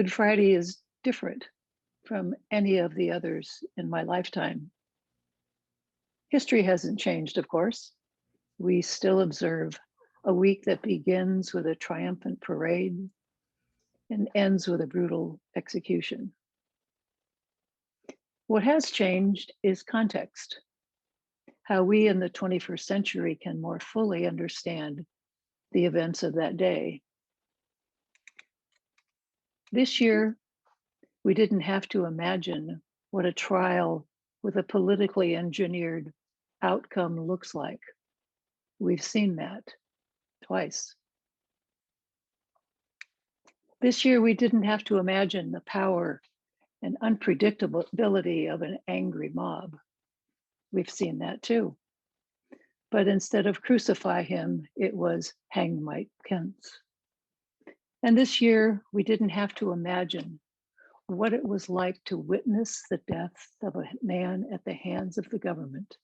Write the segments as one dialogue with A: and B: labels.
A: Good Friday is different from any of the others in my lifetime. History hasn't changed, of course. We still observe a week that begins with a triumphant parade and ends with a brutal execution. What has changed is context, how we in the 21st century can more fully understand the events of that day. This year, we didn't have to imagine what a trial with a politically engineered outcome looks like. We've seen that twice. This year, we didn't have to imagine the power and unpredictability of an angry mob. We've seen that too. But instead of crucify him, it was hang Mike Pence. And this year, we didn't have to imagine what it was like to witness the death of a man at the hands of the government.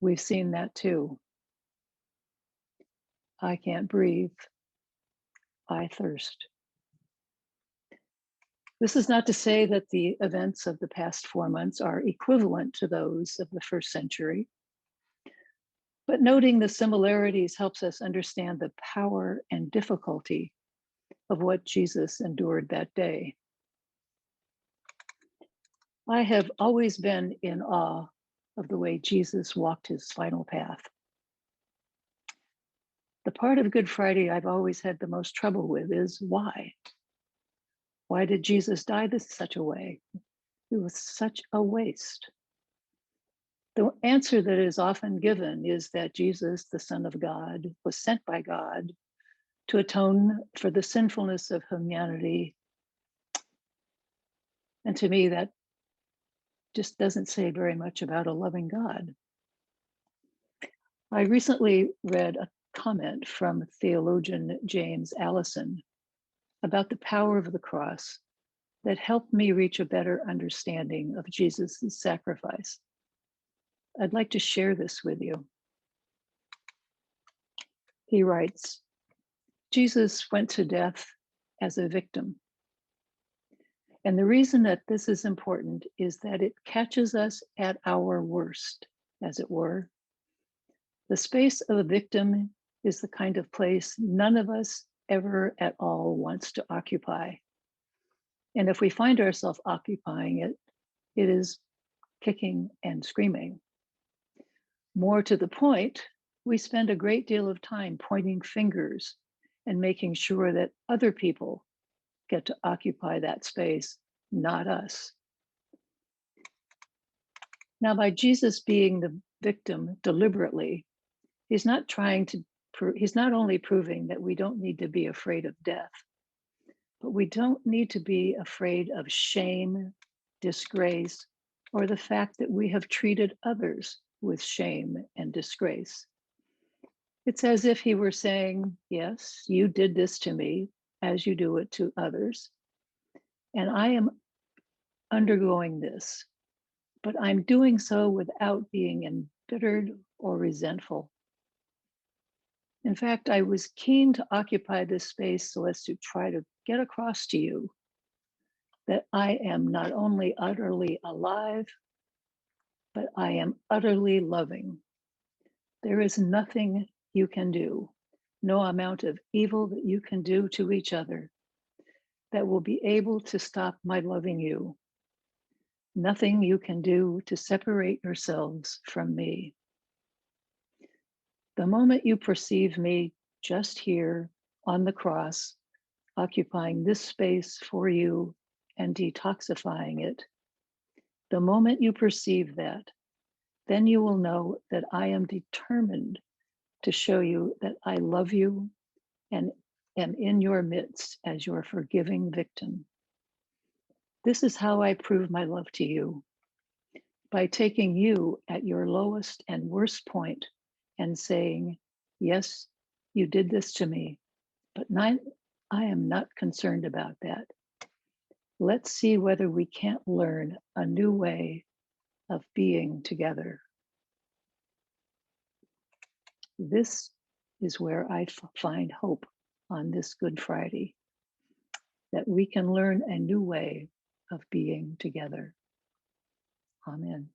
A: We've seen that too. I can't breathe. I thirst. This is not to say that the events of the past 4 months are equivalent to those of the first century, but noting the similarities helps us understand the power and difficulty of what Jesus endured that day. I have always been in awe of the way Jesus walked his final path. The part of Good Friday I've always had the most trouble with is why? Why did Jesus die such a way? It was such a waste. The answer that is often given is that Jesus, the Son of God, was sent by God to atone for the sinfulness of humanity. And to me, that just doesn't say very much about a loving God. I recently read a comment from theologian James Allison about the power of the cross that helped me reach a better understanding of Jesus' sacrifice. I'd like to share this with you. He writes, Jesus went to death as a victim. And the reason that this is important is that it catches us at our worst, as it were. The space of a victim is the kind of place none of us ever at all wants to occupy. And if we find ourselves occupying it, it is kicking and screaming. More to the point, we spend a great deal of time pointing fingers and making sure that other people get to occupy that space, not us. Now, by Jesus being the victim deliberately, he's not only proving that we don't need to be afraid of death, but we don't need to be afraid of shame, disgrace, or the fact that we have treated others with shame and disgrace. It's as if he were saying, yes, you did this to me as you do it to others, and I am undergoing this, but I'm doing so without being embittered or resentful. In fact, I was keen to occupy this space so as to try to get across to you that I am not only utterly alive, but I am utterly loving. There is nothing you can do, no amount of evil that you can do to each other that will be able to stop my loving you. Nothing you can do to separate yourselves from me. The moment you perceive me just here on the cross, occupying this space for you and detoxifying it, the moment you perceive that, then you will know that I am determined to show you that I love you and am in your midst as your forgiving victim. This is how I prove my love to you, by taking you at your lowest and worst point and saying, yes, you did this to me, but I am not concerned about that. Let's see whether we can't learn a new way of being together. This is where I find hope on this Good Friday. that we can learn a new way of being together. Amen.